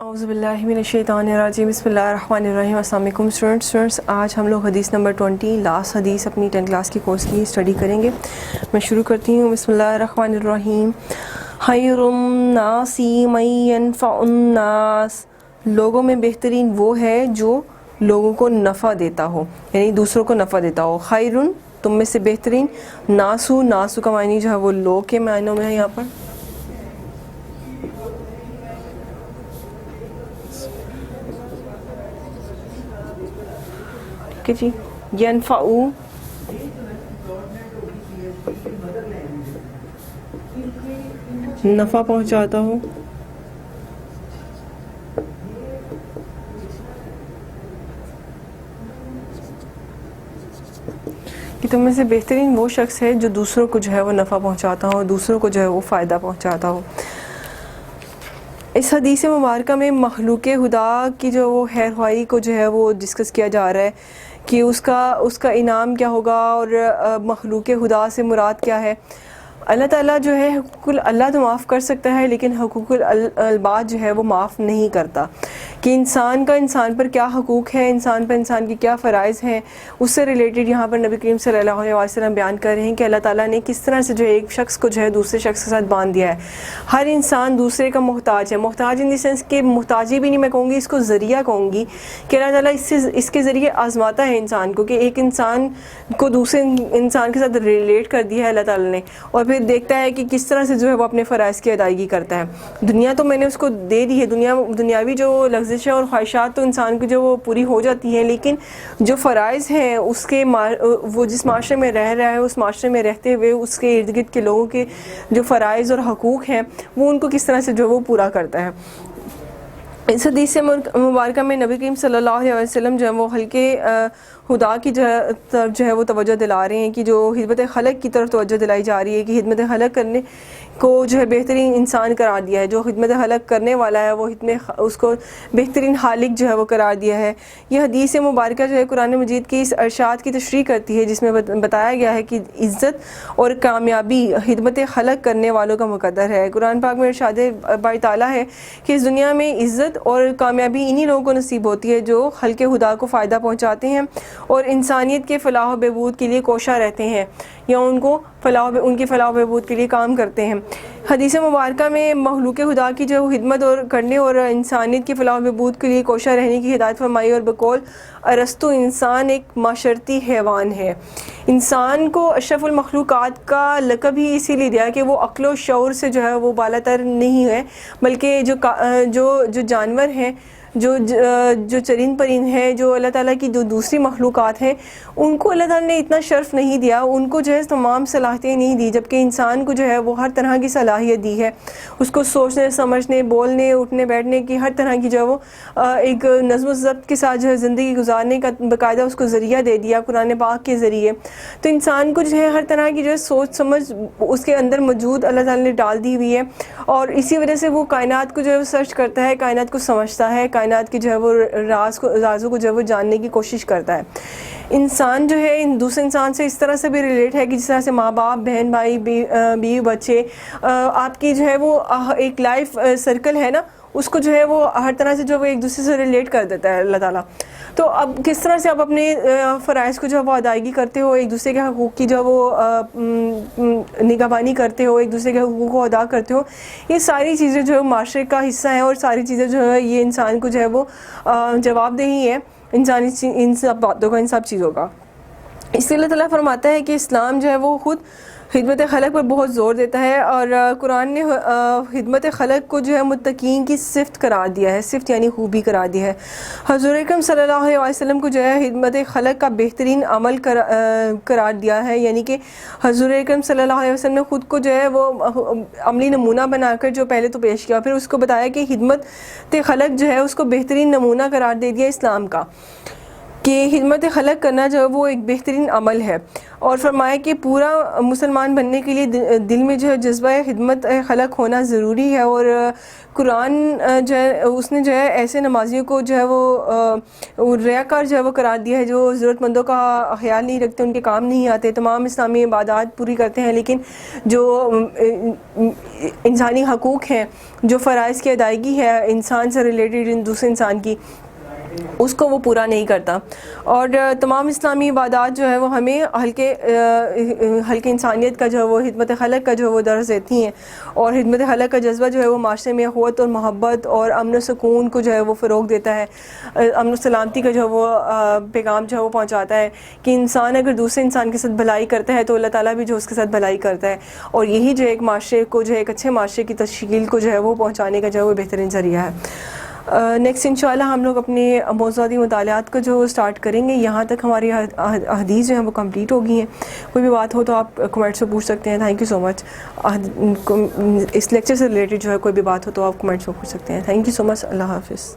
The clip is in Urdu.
اعوذ باللہ من الشیطان الرجیم بسم اللہ الرحمن الرحیم۔ السلام علیکم اسٹوڈنٹس، آج ہم لوگ حدیث نمبر 20 لاسٹ حدیث اپنی 10 کلاس کی کورس کی اسٹڈی کریں گے۔ میں شروع کرتی ہوں۔ بسم اللہ الرحمن الرحیم۔ خیر الناس من ینفع الناس، لوگوں میں بہترین وہ ہے جو لوگوں کو نفع دیتا ہو، یعنی دوسروں کو نفع دیتا ہو۔ خیر، تم میں سے بہترین، ناسو، ناسو کا معنی جو ہے وہ لوگ کے معنوں میں ہے یہاں پر۔ جی ینفعو، نفع پہنچاتا ہو۔ کہ تم میں سے بہترین وہ شخص ہے جو دوسروں کو جو ہے وہ نفع پہنچاتا ہو، دوسروں کو جو ہے وہ فائدہ پہنچاتا ہو۔ اس حدیث مبارکہ میں مخلوق خدا کی جو وہ خیر خواہی کو جو ہے وہ ڈسکس کیا جا رہا ہے کہ اس کا انعام کیا ہوگا، اور مخلوق خدا سے مراد کیا ہے۔ اللہ تعالیٰ جو ہے حقوق اللہ تو معاف کر سکتا ہے، لیکن حقوق العباد جو ہے وہ معاف نہیں کرتا۔ کہ انسان کا انسان پر کیا حقوق ہے، انسان پر انسان کی کیا فرائض ہیں، اس سے ریلیٹڈ یہاں پر نبی کریم صلی اللہ علیہ وسلم بیان کر رہے ہیں کہ اللہ تعالیٰ نے کس طرح سے جو ہے ایک شخص کو جو ہے دوسرے شخص کے ساتھ باندھ دیا ہے۔ ہر انسان دوسرے کا محتاج ہے، محتاج ان دی سینس کہ محتاجی بھی نہیں میں کہوں گی، اس کو ذریعہ کہوں گی کہ اللہ تعالیٰ اس کے ذریعے آزماتا ہے انسان کو، کہ ایک انسان کو دوسرے انسان کے ساتھ ریلیٹ کر دیا ہے اللہ تعالیٰ نے، اور پھر دیکھتا ہے کہ کس طرح سے جو ہے وہ اپنے فرائض کی ادائیگی کرتا ہے۔ دنیا تو میں نے اس کو دے دی ہے، دنیاوی جو لغزشیں اور خواہشات تو انسان کی جو وہ پوری ہو جاتی ہیں، لیکن جو فرائض ہیں اس کے وہ جس معاشرے میں رہ رہا ہے، اس معاشرے میں رہتے ہوئے اس کے ارد گرد کے لوگوں کے جو فرائض اور حقوق ہیں وہ ان کو کس طرح سے جو وہ پورا کرتا ہے۔ اس حدیث مبارکہ میں نبی کریم صلی اللہ علیہ وسلم جو ہے وہ ہلکے خدا کی طرف جو ہے وہ توجہ دلا رہے ہیں، کہ جو خدمت خلق کی طرف توجہ دلائی جا رہی ہے، کہ خدمت خلق کرنے کو جو ہے بہترین انسان قرار دیا ہے، جو خدمت خلق کرنے والا ہے وہ اس کو بہترین خالق جو ہے وہ قرار دیا ہے۔ یہ حدیث مبارکہ جو ہے قرآن مجید کی اس ارشاد کی تشریح کرتی ہے، جس میں بتایا گیا ہے کہ عزت اور کامیابی خدمت خلق کرنے والوں کا مقدر ہے۔ قرآن پاک میں ارشاد باری تعالیٰ ہے کہ اس دنیا میں عزت اور کامیابی انہی لوگوں کو نصیب ہوتی ہے جو خلق خدا کو فائدہ پہنچاتے ہیں اور انسانیت کے فلاح و بہبود کے لیے کوشاں رہتے ہیں، یا ان کی فلاح و بہبود کے لیے کام کرتے ہیں۔ حدیث مبارکہ میں مخلوق خدا کی جو خدمت اور کرنے اور انسانیت کی فلاح و بہبود کے لیے کوشاں رہنے کی ہدایت فرمائی، اور بقول ارسطو انسان ایک معاشرتی حیوان ہے۔ انسان کو اشرف المخلوقات کا لقب ہی اسی لیے دیا کہ وہ عقل و شعور سے جو ہے وہ بالا تر نہیں ہے، بلکہ جو جانور ہیں، جو چرند پرند ہیں، جو اللہ تعالیٰ کی جو دوسری مخلوقات ہیں، ان کو اللہ تعالیٰ نے اتنا شرف نہیں دیا، ان کو جو ہے تمام صلاحیتیں نہیں دی، جبکہ انسان کو جو ہے وہ ہر طرح کی صلاحیت دی ہے۔ اس کو سوچنے، سمجھنے، بولنے، اٹھنے بیٹھنے کی ہر طرح کی جو ہے وہ ایک نظم و ضبط کے ساتھ جو ہے زندگی گزارنے کا باقاعدہ اس کو ذریعہ دے دیا قرآن پاک کے ذریعے۔ تو انسان کو جو ہے ہر طرح کی جو ہے سوچ سمجھ اس کے اندر موجود اللہ تعالیٰ نے ڈال دی ہوئی ہے، اور اسی وجہ سے وہ کائنات کو جو ہے سرچ کرتا ہے، کائنات کو سمجھتا ہے، کائنات کی جو ہے وہ رازوں کو جو ہے وہ جاننے کی کوشش کرتا ہے۔ انسان جو ہے دوسرے انسان سے اس طرح سے بھی ریلیٹ ہے کہ جس طرح سے ماں باپ، بہن بھائی، بیوی بچے، آپ کی جو ہے وہ ایک لائف سرکل ہے نا، اس کو جو ہے وہ ہر طرح سے جو وہ ایک دوسرے سے ریلیٹ کر دیتا ہے اللہ تعالیٰ۔ تو اب کس طرح سے آپ اپنے فرائض کو جو ہے وہ ادائیگی کرتے ہو، ایک دوسرے کے حقوق کی جو ہے وہ نگہبانی کرتے ہو، ایک دوسرے کے حقوق کو ادا کرتے ہو، یہ ساری چیزیں جو ہے معاشرے کا حصہ ہیں، اور ساری چیزیں جو ہے یہ انسان کو جو ہے وہ جواب دہی ہے ان سب باتوں کا، ان سب چیزوں کا۔ اس لیے اللہ تعالیٰ فرماتا ہے کہ اسلام جو ہے وہ خود خدمت خلق پر بہت زور دیتا ہے، اور قرآن نے خدمت خلق کو جو ہے متقین کی صفت قرار دیا ہے، صفت یعنی خوبی قرار دیا ہے۔ حضور اکرم صلی اللہ علیہ وسلم کو جو ہے خدمت خلق کا بہترین عمل قرار دیا ہے، یعنی کہ حضور اکرم صلی اللہ علیہ وسلم نے خود کو جو ہے وہ عملی نمونہ بنا کر جو پہلے تو پیش کیا، پھر اس کو بتایا کہ خدمت خلق جو ہے اس کو بہترین نمونہ قرار دے دیا اسلام کا۔ کہ خدمت خلق کرنا جو ہے وہ ایک بہترین عمل ہے، اور فرمایا کہ پورا مسلمان بننے کے لیے دل میں جو ہے جذبہ خدمت خلق ہونا ضروری ہے. اور قرآن جو ہے اس نے جو ہے ایسے نمازیوں کو جو ہے وہ ریاکار جو ہے وہ قرار دیا ہے، جو ضرورت مندوں کا خیال نہیں رکھتے، ان کے کام نہیں آتے، تمام اسلامی عبادات پوری کرتے ہیں لیکن جو انسانی حقوق ہیں، جو فرائض کی ادائیگی ہے انسان سے ریلیٹڈ دوسرے انسان کی، اس کو وہ پورا نہیں کرتا. اور تمام اسلامی عبادات جو ہے وہ ہمیں ہلکے انسانیت کا جو ہے وہ خدمت خلق کا جو ہے وہ درس دیتی ہیں، اور خدمت خلق کا جذبہ جو ہے وہ معاشرے میں اخوت اور محبت اور امن و سکون کو جو ہے وہ فروغ دیتا ہے، امن و سلامتی کا جو ہے وہ پیغام جو ہے وہ پہنچاتا ہے کہ انسان اگر دوسرے انسان کے ساتھ بھلائی کرتا ہے تو اللہ تعالیٰ بھی جو اس کے ساتھ بھلائی کرتا ہے، اور یہی جو ایک معاشرے کو جو ہے ایک اچھے معاشرے کی تشکیل کو جو ہے وہ پہنچانے کا جو ہے وہ بہترین ذریعہ ہے. نیکسٹ انشاءاللہ ہم لوگ اپنے موضوعاتی مطالعات کو جو اسٹارٹ کریں گے. یہاں تک ہماری حدیث جو ہیں وہ کمپلیٹ ہو گئی ہیں. کوئی بھی بات ہو تو آپ کمنٹس میں پوچھ سکتے ہیں. Thank you so much. اس لیکچر سے ریلیٹڈ جو ہے کوئی بھی بات ہو تو آپ کمنٹس میں پوچھ سکتے ہیں. تھینک یو سو مچ. اللہ حافظ.